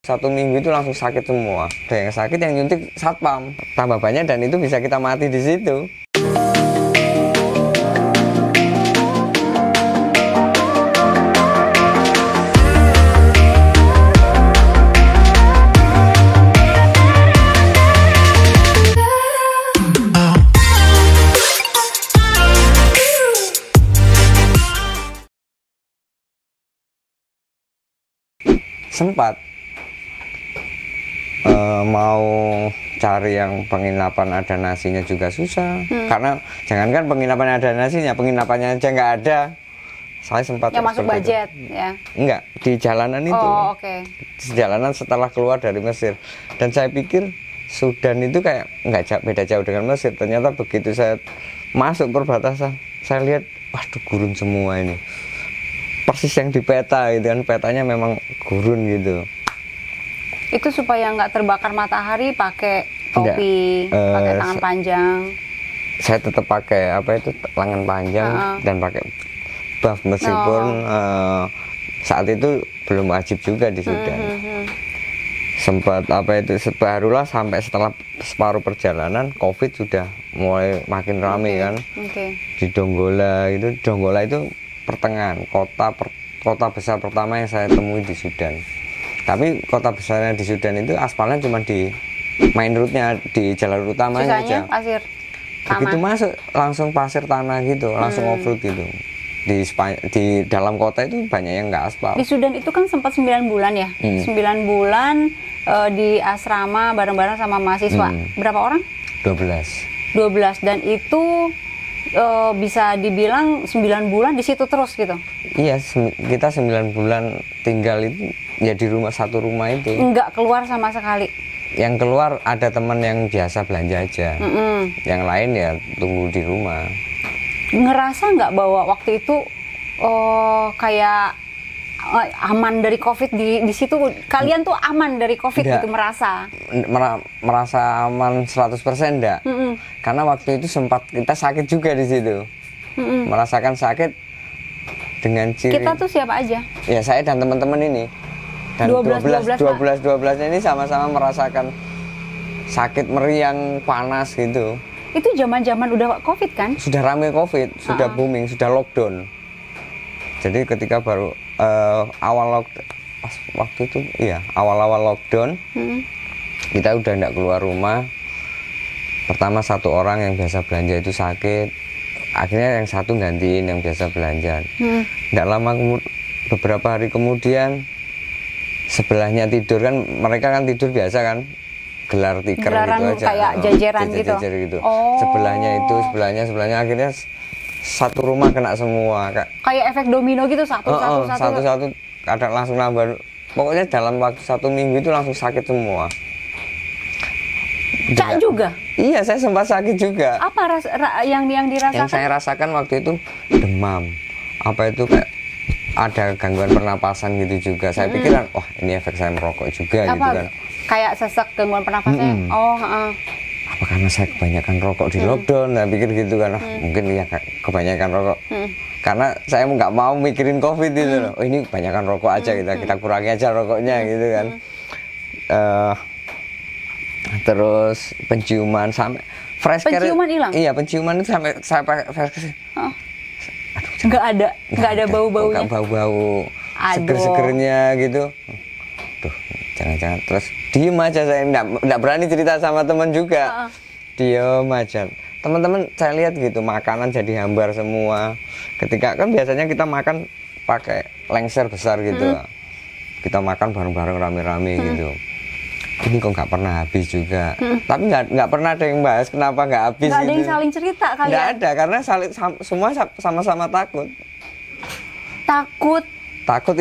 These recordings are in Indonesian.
1 minggu itu langsung sakit semua. Dan yang sakit yang nyuntik satpam. Tambah banyak dan itu bisa kita mati di situ. Sempat mau cari yang penginapan ada nasinya juga susah. Karena jangankan penginapan ada nasinya, penginapannya aja nggak ada. Saya sempat yang masuk budget ya? Enggak, di jalanan itu. Oh, oke. Di jalanan setelah keluar dari Mesir. Dan saya pikir Sudan itu kayak nggak beda jauh dengan Mesir. Ternyata begitu saya masuk perbatasan, saya lihat, waduh, gurun semua ini. Persis yang di peta gitu kan, petanya memang gurun gitu. Itu supaya nggak terbakar matahari pakai topi, pakai tangan panjang. Saya tetap pakai lengan panjang dan pakai buff meskipun saat itu belum wajib juga di Sudan. Sempat barulah sampai setelah separuh perjalanan COVID sudah mulai makin ramai kan. Di Donggala itu pertengahan kota besar pertama yang saya temui di Sudan. Tapi kota besarnya di Sudan itu aspalnya cuma di main route-nya, di jalur utama aja. Pasir. Begitu masuk langsung pasir tanah gitu, langsung off-road gitu. Di dalam kota itu banyak yang nggak aspal. Di Sudan itu kan sempat 9 bulan ya. 9 bulan di asrama bareng-bareng sama mahasiswa. Berapa orang? 12 dan itu bisa dibilang 9 bulan di situ terus gitu. Iya, kita 9 bulan tinggal itu ya di satu rumah itu. Nggak keluar sama sekali. Yang keluar ada teman yang biasa belanja aja. Yang lain ya tunggu di rumah. Ngerasa nggak bahwa waktu itu kayak aman dari COVID di situ? Kalian tuh aman dari COVID enggak. Gitu merasa aman 100% enggak? Karena waktu itu sempat kita sakit juga di situ. Merasakan sakit dengan ciri. Kita tuh siapa aja? Ya saya dan teman-teman ini. Dan 12-12 ini sama-sama merasakan sakit meriang, panas gitu. Itu zaman-zaman udah COVID kan? Sudah ramai COVID, sudah booming, sudah lockdown. Jadi ketika baru awal lockdown, kita udah tidak keluar rumah. Pertama satu orang yang biasa belanja itu sakit, akhirnya yang satu gantiin yang biasa belanja. Tidak lama beberapa hari kemudian sebelahnya tidur kan, mereka kan tidur biasa kan, gelar tikar gitu aja, kayak jajaran gitu. Sebelahnya akhirnya satu rumah kena semua, kayak efek domino gitu, satu. Kadang langsung nambah. Pokoknya dalam waktu 1 minggu itu langsung sakit semua. Cak juga? Iya, saya sempat sakit juga. Apa yang dirasakan? Yang saya rasakan waktu itu demam. Kayak ada gangguan pernapasan gitu juga. Saya pikiran, wah ini efek saya merokok juga gitu kan. Kayak sesek, gangguan pernapasannya. Apa karena saya kebanyakan rokok di lockdown? Nah, pikir gitu kan, mungkin ya kebanyakan rokok. Karena saya nggak mau mikirin COVID itu loh. Oh ini kebanyakan rokok aja, kita kurangi aja rokoknya gitu kan. Terus penciuman sampai fresh care. Penciuman hilang? Iya, penciuman itu sampai saya pakai fresh care. Nggak ada bau-baunya. Nggak bau-bau seger-segernya gitu. Tuh, jangan-jangan. Terus diem aja, saya nggak berani cerita sama teman juga. Diem aja. Teman-teman saya lihat gitu, makanan jadi hambar semua. Ketika kan biasanya kita makan pakai lengser besar gitu. Kita makan bareng-bareng rame-rame gitu. Ini kok nggak pernah habis juga. Tapi nggak pernah ada yang bahas kenapa nggak habis. Nggak ada yang saling cerita kali. Nggak ada, karena semua sama-sama takut. Takut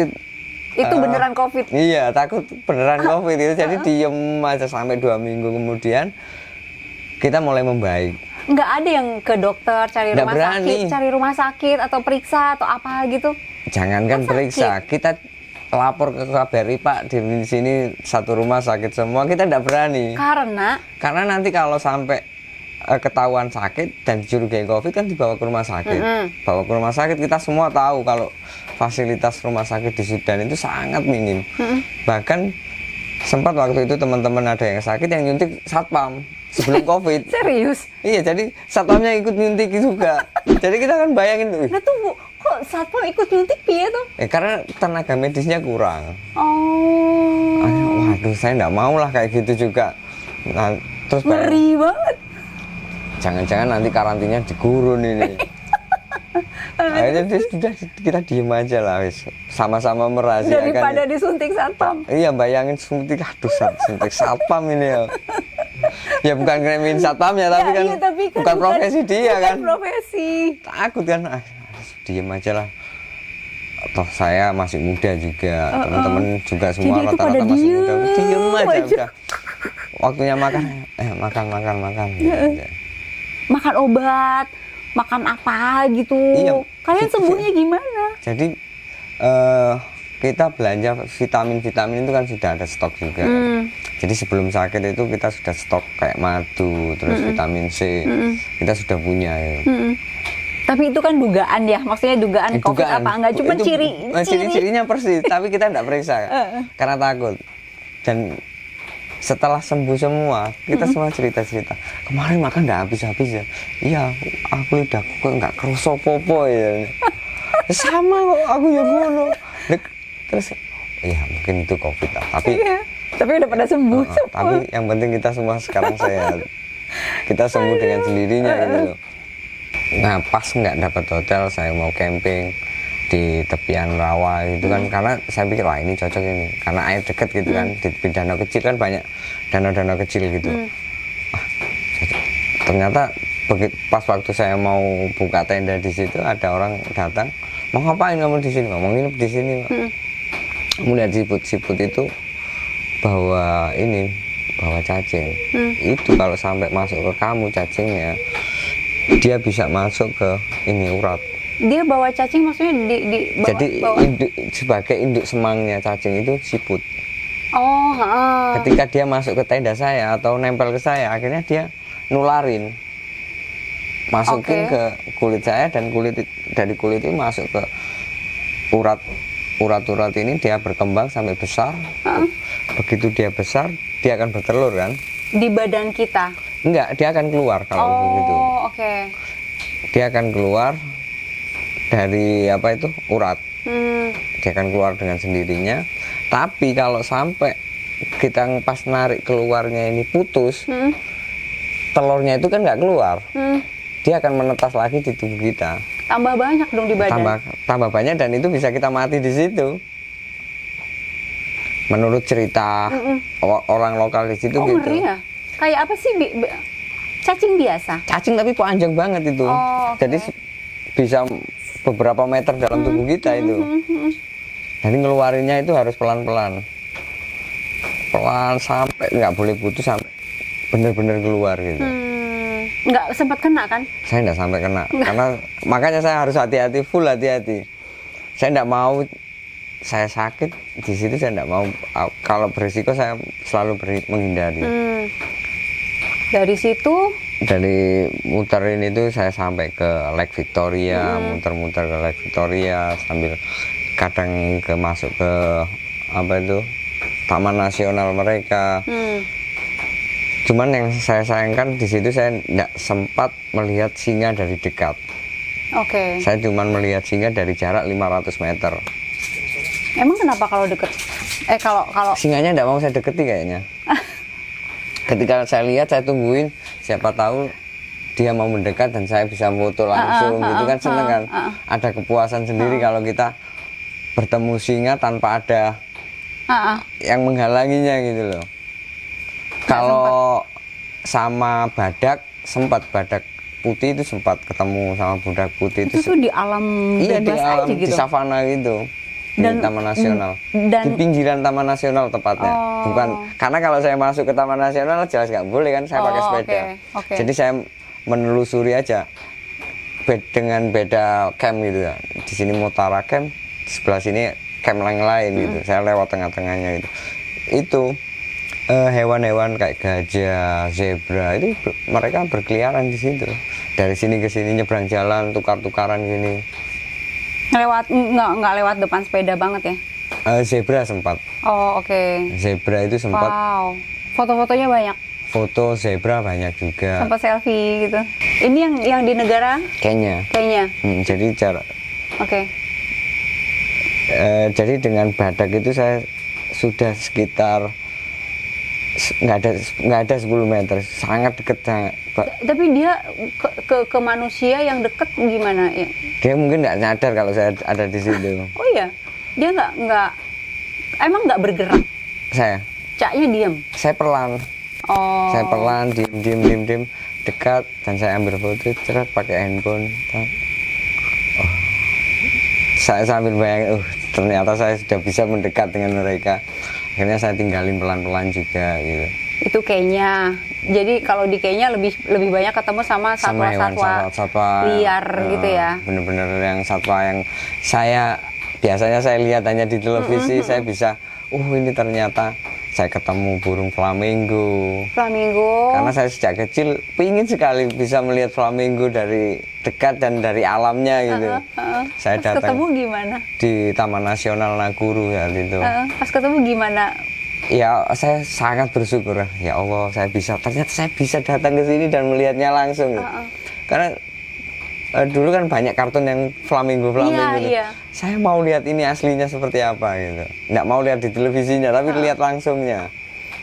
itu beneran COVID. Iya, takut beneran COVID itu. Jadi diem aja sampai 2 minggu kemudian kita mulai membaik. Nggak ada yang ke dokter, cari rumah sakit atau periksa atau apa gitu. Jangankan periksa, kita lapor ke KBRI, Pak, di sini satu rumah sakit semua, kita tidak berani. Karena nanti kalau sampai ketahuan sakit dan dicurigai COVID kan dibawa ke rumah sakit. Bawa ke rumah sakit, kita semua tahu kalau fasilitas rumah sakit di Sudan itu sangat minim. Bahkan Sempat waktu itu teman-teman ada yang sakit yang nyuntik satpam sebelum COVID. Serius? Iya, jadi satpamnya ikut nyuntik juga. Jadi kita kan bayangin tuh. Nah tunggu, kok satpam ikut nyuntik piye tuh? Karena tenaga medisnya kurang. Oh. Waduh, saya nggak mau lah kayak gitu juga. Nah, terus ngeri banget. Jangan-jangan nanti karantinanya digurun ini. Akhirnya sudah kita diem aja lah, wis. Sama-sama merahasiakan. Daripada disuntik satpam. Iya, bayangin suntik, aduh suntik satpam ini ya. Ya bukan ngeremin satpamnya, tapi kan, iya, tapi kan bukan profesi dia kan. Profesi. Takut kan, diem aja lah. Toh saya masih muda juga, teman-teman juga semua rata-rata masih muda. Diem aja udah. Waktunya makan, makan. Makan obat, makan apa gitu. Iya. Kalian sembuhnya gimana? Jadi kita belanja vitamin-vitamin itu kan sudah ada stok juga. Jadi sebelum sakit itu kita sudah stok kayak madu, terus vitamin C, kita sudah punya ya. Tapi itu kan dugaan ya, maksudnya dugaan COVID apa enggak? Cuma ciri-cirinya persis, tapi kita enggak periksa karena takut. Dan setelah sembuh semua, kita semua cerita-cerita. Kemarin makan nggak habis-habis ya. Iya, aku udah kok nggak kerasa popo ya. Sama kok aku ya ngono. Terus, ya mungkin itu COVID lah. Tapi udah pada sembuh. Tapi yang penting kita semua sekarang sehat. Kita sembuh dengan sendirinya gitu loh. Nah, pas nggak dapat hotel, saya mau camping di tepian rawa itu kan, karena saya pikir wah ini cocok ini karena air deket gitu kan, di tepi danau kecil kan banyak danau-danau kecil gitu. Ternyata pas waktu saya mau buka tenda di situ ada orang datang, mau ngapain kamu di sini? Mau nginep di sini, Pak. Kamu lihat siput itu bawa cacing. Itu kalau sampai masuk ke kamu cacingnya, dia bisa masuk ke ini urat. Dia bawa cacing maksudnya jadi sebagai induk semangnya cacing itu siput. Oh, ketika dia masuk ke tenda saya atau nempel ke saya, akhirnya dia nularin, masukin ke kulit saya, dan dari kulit itu masuk ke urat ini, dia berkembang sampai besar. Begitu dia besar, dia akan bertelur kan di badan kita. Enggak, dia akan keluar kalau begitu. Dia akan keluar dari urat. Dia akan keluar dengan sendirinya. Tapi kalau sampai kita pas narik keluarnya ini putus, telurnya itu kan nggak keluar. Dia akan menetas lagi di tubuh kita. Tambah banyak dong di badan. Tambah banyak, dan itu bisa kita mati di situ. Menurut cerita orang lokal di situ gitu. Ngeri ya? Kayak apa sih? Cacing biasa? Cacing tapi panjang banget itu. Jadi bisa beberapa meter dalam tubuh kita itu. Jadi ngeluarinnya itu harus pelan-pelan. Pelan sampai nggak boleh putus, sampai benar-benar keluar gitu. Nggak sempat kena kan? Saya nggak sampai kena. Karena makanya saya harus hati-hati, full hati-hati. Saya nggak mau saya sakit di situ, saya nggak mau. Kalau berisiko saya selalu menghindari. Dari situ? Dari muterin itu saya sampai ke Lake Victoria, muter-muter ke Lake Victoria, sambil kadang masuk ke Taman Nasional mereka. Cuman yang saya sayangkan di situ saya tidak sempat melihat singa dari dekat. Saya cuma melihat singa dari jarak 500 meter. Emang kenapa kalau deket? Kalau singanya tidak mau saya deketi kayaknya. Ketika saya lihat, saya tungguin, siapa tahu dia mau mendekat dan saya bisa foto langsung gitu kan, seneng kan. Ada kepuasan sendiri kalau kita bertemu singa tanpa ada yang menghalanginya gitu loh. Kalau sama badak, badak putih itu sempat ketemu sama badak putih itu di alam bebas, di alam aja gitu. Di savana gitu. Di Taman Nasional, di pinggiran Taman Nasional tepatnya. Bukan, karena kalau saya masuk ke Taman Nasional jelas nggak boleh kan, saya pakai sepeda. Jadi saya menelusuri aja dengan beda camp gitu ya. Di sini Mutara camp, sebelah sini camp lain gitu. Saya lewat tengah-tengahnya gitu. Itu hewan-hewan kayak gajah, zebra itu mereka berkeliaran di situ. Dari sini ke sini nyebrang jalan, tukar-tukaran gini. Nggak lewat depan sepeda banget ya? Zebra sempat. Oh, oke. Zebra itu sempat. Wow. Foto-fotonya banyak. Foto zebra banyak juga. Sempat selfie gitu. Ini yang di negara Kenya. Jadi cara. Oke. Jadi dengan badak itu saya sudah sekitar nggak ada 10 meter, sangat dekat. Tapi dia ke manusia yang deket gimana ya? Dia mungkin nggak nyadar kalau saya ada di situ. Oh iya, dia emang nggak bergerak. Saya. Caknya diam. Saya pelan. Oh. Saya pelan, diem dekat, dan saya ambil foto cerat pakai handphone. Oh. Saya sambil bayangin, ternyata saya sudah bisa mendekat dengan mereka. Akhirnya saya tinggalin pelan-pelan juga gitu. Itu Kenya. Jadi kalau di Kenya lebih banyak ketemu sama satwa liar gitu ya. Bener-bener yang satwa yang biasanya saya lihat hanya di televisi. Saya bisa, ini ternyata saya ketemu burung flamingo. Karena saya sejak kecil ingin sekali bisa melihat flamingo dari dekat dan dari alamnya gitu. Saya datang ketemu gimana? Di Taman Nasional Nakuru saat itu. Pas ketemu gimana? Ya, saya sangat bersyukur. Ya Allah, ternyata saya bisa datang ke sini dan melihatnya langsung. Gitu. Karena dulu kan banyak kartun yang flamingo gitu. Iya. Saya mau lihat ini aslinya seperti apa gitu. Nggak mau lihat di televisinya, tapi lihat langsungnya.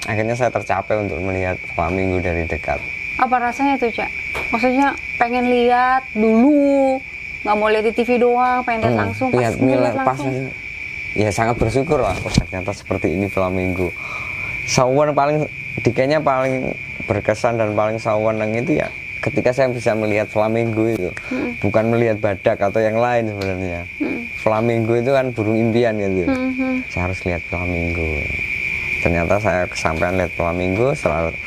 Akhirnya saya tercapai untuk melihat flamingo dari dekat. Apa rasanya tuh, Cak? Maksudnya pengen lihat dulu, nggak mau lihat di TV doang, pengen lihat langsung. Lihat langsung. Ya sangat bersyukur lah. Ternyata seperti ini flamingo. Sawan di Kenya paling berkesan dan paling sawenang itu ya ketika saya bisa melihat flamingo itu. Bukan melihat badak atau yang lain sebenarnya. Flamingo itu kan burung impian gitu. Saya harus lihat flamingo. Ternyata saya kesampaian lihat flamingo selalu.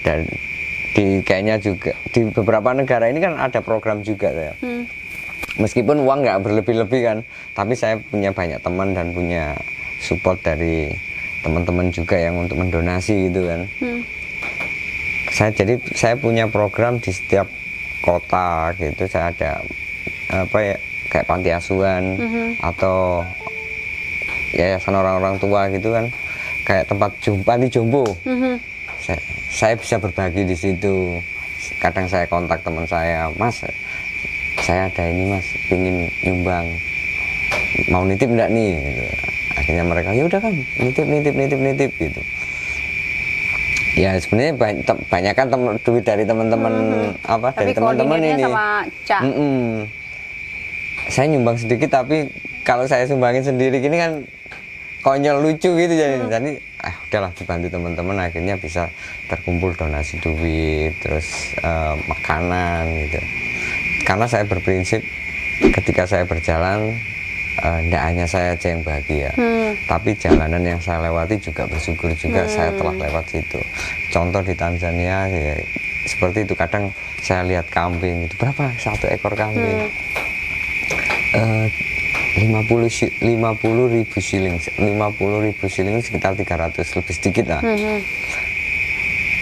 Dan di Kenya juga, di beberapa negara ini kan ada program juga saya. Meskipun uang nggak berlebih-lebih kan, tapi saya punya banyak teman dan punya support dari teman-teman juga yang untuk mendonasi gitu kan. Saya punya program di setiap kota gitu. Saya ada kayak panti asuhan atau yayasan orang-orang tua gitu kan, kayak tempat panti jompo. Saya bisa berbagi di situ. Kadang saya kontak teman saya, Mas, saya ada ini Mas, pingin nyumbang, mau nitip enggak nih? Gitu. Akhirnya mereka, ya udah kan, nitip gitu. Ya sebenarnya banyak kan duit dari teman-teman dari teman-teman ini. Sama Cak. Saya nyumbang sedikit, tapi kalau saya sumbangin sendiri gini kan konyol lucu gitu jadi udahlah dibantu teman-teman, akhirnya bisa terkumpul donasi duit, terus makanan gitu. Karena saya berprinsip ketika saya berjalan tidak hanya saya aja yang bahagia, tapi jalanan yang saya lewati juga bersyukur juga saya telah lewat situ. Contoh di Tanzania ya, seperti itu. Kadang saya lihat kambing itu berapa satu ekor kambing, 50.000 shilling sekitar 300 lebih sedikit lah.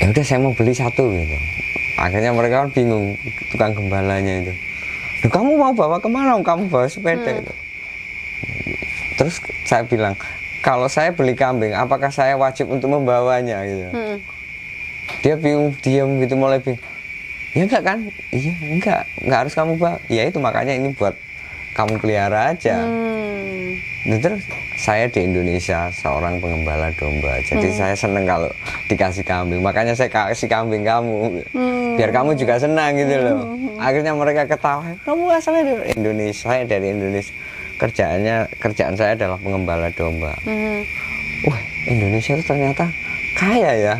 Ya udah saya mau beli satu gitu. Akhirnya mereka kan bingung, tukang gembalanya itu. Kamu mau bawa kemana? Kamu bawa sepeda gitu. Terus saya bilang, kalau saya beli kambing, apakah saya wajib untuk membawanya gitu? Dia bingung, diam gitu, mulai bingung. Ya enggak kan? Iya, enggak harus kamu bawa. Ya itu makanya ini buat kamu pelihara aja. Nah, terus saya di Indonesia seorang pengembala domba, jadi saya seneng kalau dikasih kambing, makanya saya kasih kambing kamu, biar kamu juga senang gitu loh. Akhirnya mereka ketawa, kamu asalnya dari Indonesia. Saya dari Indonesia, kerjaan saya adalah pengembala domba. Wah, Indonesia itu ternyata kaya ya.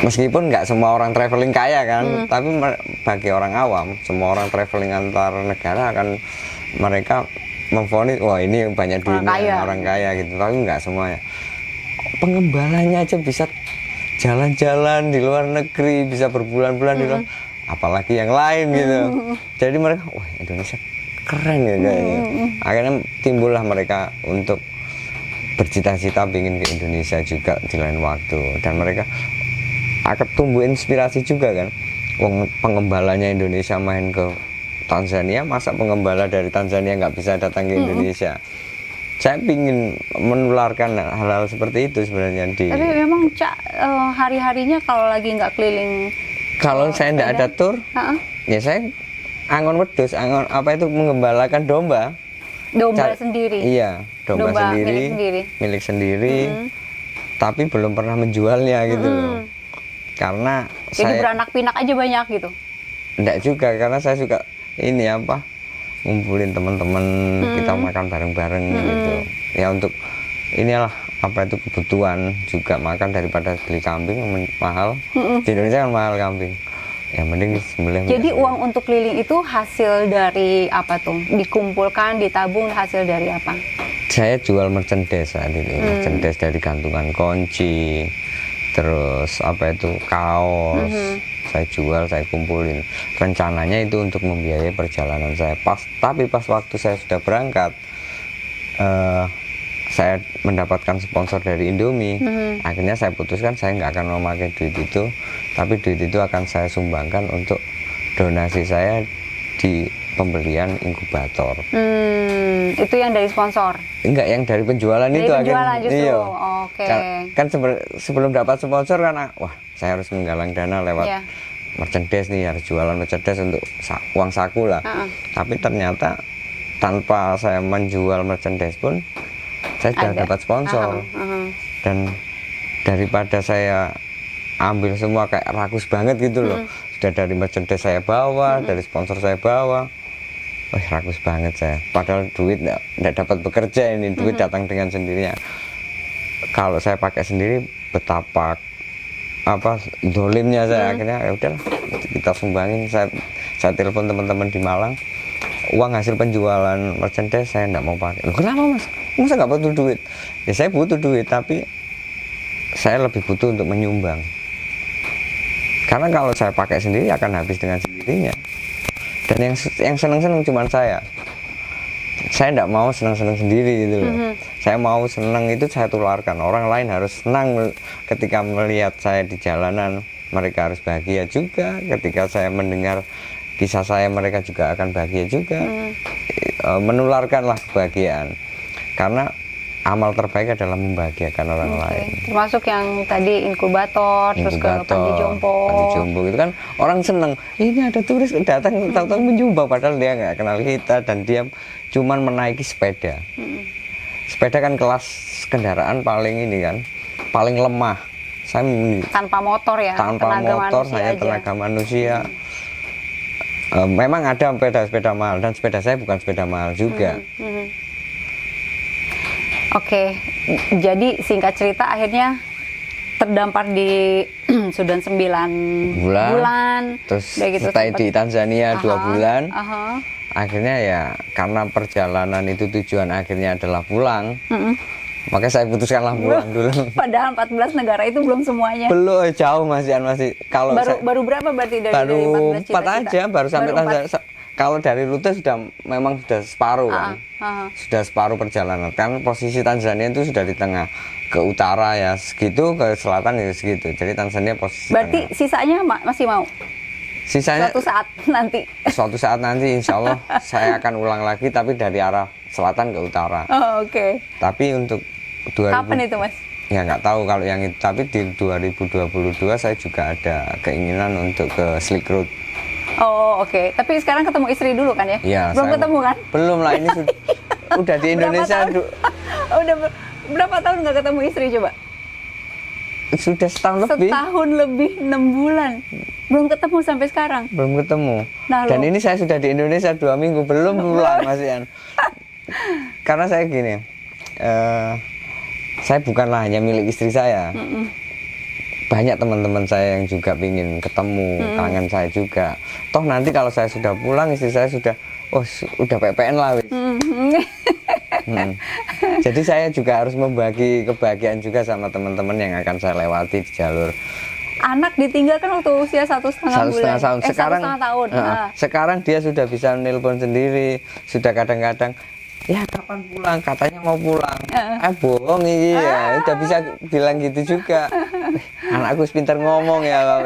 Meskipun nggak semua orang traveling kaya kan, tapi bagi orang awam, semua orang traveling antar negara akan mereka memvonis, wah ini banyak duitnya, orang kaya gitu. Tapi nggak semuanya. Pengembalanya aja bisa jalan-jalan di luar negeri, bisa berbulan-bulan di luar, apalagi yang lain gitu. Jadi mereka, wah Indonesia keren ya kayaknya. Akhirnya timbullah mereka untuk bercita-cita ingin ke Indonesia juga di lain waktu, dan mereka akan tumbuh inspirasi juga kan. Pengembalanya Indonesia main ke Tanzania, masa pengembala dari Tanzania nggak bisa datang ke Indonesia? Saya ingin menularkan hal-hal seperti itu sebenarnya di. Tapi memang Cak hari-harinya kalau lagi nggak keliling. Kalau saya nggak ada tur, ya saya angon wedhus, angon apa itu mengembalakan domba. Domba sendiri. Iya, domba sendiri, milik sendiri. Tapi belum pernah menjualnya gitu loh. Karena jadi beranak pinak aja banyak gitu. Enggak juga, karena saya suka ini apa, ngumpulin teman-teman, kita makan bareng-bareng gitu. Ya untuk inilah apa itu kebutuhan juga makan daripada beli kambing mahal. Di Indonesia kan mahal kambing. Ya mending disembelih. Jadi uang untuk keliling itu hasil dari apa tuh? Dikumpulkan, ditabung, hasil dari apa? Saya jual merchandise saat itu, merchandise dari gantungan kunci, terus apa itu kaos, saya jual, saya kumpulin. Rencananya itu untuk membiayai perjalanan saya. Tapi pas waktu saya sudah berangkat, saya mendapatkan sponsor dari Indomie. Akhirnya saya putuskan saya nggak akan memakai duit itu, tapi duit itu akan saya sumbangkan untuk donasi saya di pembelian inkubator. Itu yang dari sponsor? Enggak, yang dari penjualan dari itu. Penjualan justru. Iya. Oke. Kan sebelum dapat sponsor kan, wah saya harus menggalang dana lewat merchandise nih, harus jualan merchandise untuk uang saku lah. Tapi ternyata tanpa saya menjual merchandise pun saya sudah dapat sponsor. Dan daripada saya ambil semua kayak rakus banget gitu loh. Sudah dari merchandise saya bawa, dari sponsor saya bawa. Wah, rakus banget saya. Padahal duit nggak dapat bekerja ini, duit datang dengan sendirinya. Kalau saya pakai sendiri, betapa apa dolimnya saya. Akhirnya ya udahlah, kita sumbangin. Saya telepon teman-teman di Malang, uang hasil penjualan merchandise saya nggak mau pakai. Loh, kenapa mas? Masa nggak butuh duit? Ya saya butuh duit, tapi saya lebih butuh untuk menyumbang. Karena kalau saya pakai sendiri akan habis dengan sendirinya. Dan yang seneng-seneng cuma saya. Saya tidak mau seneng-seneng sendiri gitu loh. Saya mau seneng itu saya tularkan. Orang lain harus senang ketika melihat saya di jalanan. Mereka harus bahagia juga. Ketika saya mendengar kisah saya, mereka juga akan bahagia juga. Menularkanlah kebahagiaan. Karena amal terbaik adalah membahagiakan orang lain. Termasuk yang tadi inkubator, terus ke Panti Jompo itu kan orang seneng. Ini ada turis datang tahu-tahu menyumbang, padahal dia nggak kenal kita dan dia cuman menaiki sepeda. Sepeda kan kelas kendaraan paling ini kan, paling lemah. Saya tanpa motor ya. Tanpa motor, hanya tenaga manusia. Memang ada sepeda mahal dan sepeda saya bukan sepeda mahal juga. Oke, jadi singkat cerita akhirnya terdampar di Sudan 9 bulan. Terus gitu, stay di Tanzania 2 bulan. Akhirnya ya karena perjalanan itu tujuan akhirnya adalah pulang. Makanya saya putuskanlah pulang dulu. Padahal 14 negara itu belum semuanya. Belum, jauh masih. Kalau baru berapa berarti dari 14 4 aja, baru sampai Tanzania. Kalau dari rute memang sudah separuh kan. Sudah separuh perjalanan. Kan posisi Tanzania itu sudah di tengah. Ke utara ya segitu, ke selatan ya segitu. Jadi Tanzania posisi berarti tengah. Sisanya masih mau? Sisanya suatu saat nanti insya Allah saya akan ulang lagi, tapi dari arah selatan ke utara. Oke. Tapi untuk kapan itu mas? Ya nggak tahu kalau yang itu. Tapi di 2022 saya juga ada keinginan untuk ke Silk Road. Oh oke. Tapi sekarang ketemu istri dulu kan ya? Iya. Belum ketemu kan? Belum lah, ini udah di Indonesia. Udah berapa tahun nggak ketemu istri coba? Sudah setahun lebih. Setahun lebih 6 bulan. Belum ketemu sampai sekarang? Belum ketemu. Dan ini saya sudah di Indonesia 2 minggu, belum pulang Mas Ian. Karena saya gini, saya bukanlah hanya milik istri saya. Banyak teman-teman saya yang juga ingin ketemu, kangen saya juga. Toh nanti kalau saya sudah pulang, istri saya sudah PPN lah wis. Jadi saya juga harus membagi kebahagiaan juga sama teman-teman yang akan saya lewati di jalur. Anak ditinggalkan waktu usia 1,5 bulan. Tahun. Sekarang dia sudah bisa menelpon sendiri, sudah kadang-kadang ya kapan pulang, katanya mau pulang. Bohong ini ya, udah bisa bilang gitu juga. Anakku pintar ngomong ya.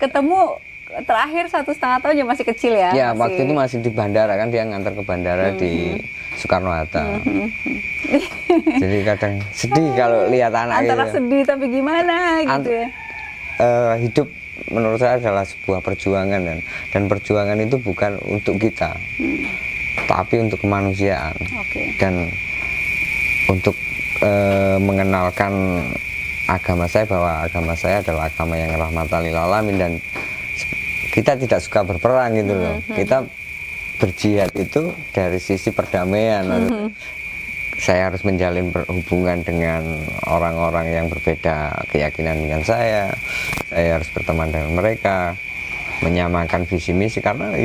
Ketemu terakhir 1,5 tahun ya masih kecil ya? Ya, waktu itu masih di bandara kan, dia ngantar ke bandara di Soekarno-Hatta. Jadi kadang sedih kalau lihat anak antara gitu. Sedih tapi gimana gitu ya. Hidup menurut saya adalah sebuah perjuangan, dan perjuangan itu bukan untuk kita, tapi untuk kemanusiaan. Dan untuk mengenalkan agama saya, bahwa agama saya adalah agama yang rahmatan lil alamin, dan kita tidak suka berperang gitu loh. Kita berjihad itu dari sisi perdamaian. Saya harus menjalin hubungan dengan orang-orang yang berbeda keyakinan dengan saya harus berteman dengan mereka, menyamakan visi misi, karena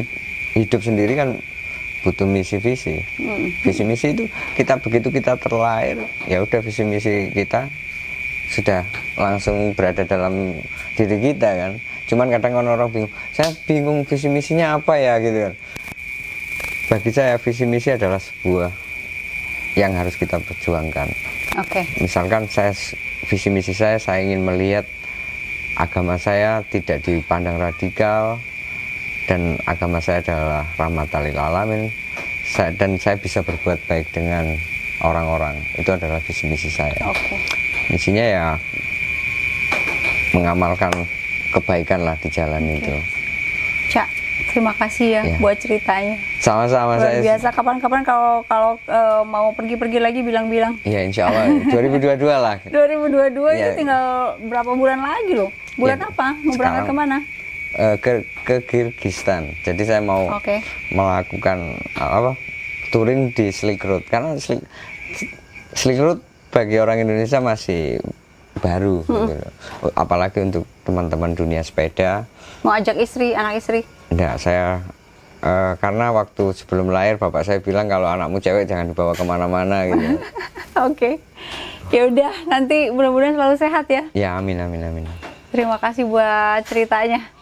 hidup sendiri kan butuh misi visi. Visi misi itu begitu kita terlahir, ya udah visi misi kita sudah langsung berada dalam diri kita kan. Cuman kadang orang bingung, saya bingung visi misinya apa ya gitu kan. Bagi saya visi misi adalah sebuah yang harus kita perjuangkan. Misalkan visi misi saya ingin melihat agama saya tidak dipandang radikal, dan agama saya adalah rahmatan lil alamin, dan saya bisa berbuat baik dengan orang-orang. Itu adalah visi misi saya. Misinya ya mengamalkan kebaikan lah di jalan itu. Cak, terima kasih ya buat ceritanya. Sama-sama. Luar biasa. Kapan-kapan kalau mau pergi-pergi lagi bilang-bilang. Iya, insya Allah 2022 lah. 2022 ini tinggal berapa bulan lagi loh? Bulan apa? Mau berangkat kemana? Ke Kyrgyzstan. Jadi saya mau melakukan touring di Silk Road, karena Silk Road bagi orang Indonesia masih baru gitu. Apalagi untuk teman-teman dunia sepeda. Mau ajak istri, anak istri? Enggak, saya karena waktu sebelum lahir bapak saya bilang kalau anakmu cewek jangan dibawa kemana-mana gitu. Ya udah, nanti mudah-mudahan selalu sehat ya. Ya, amin. Terima kasih buat ceritanya.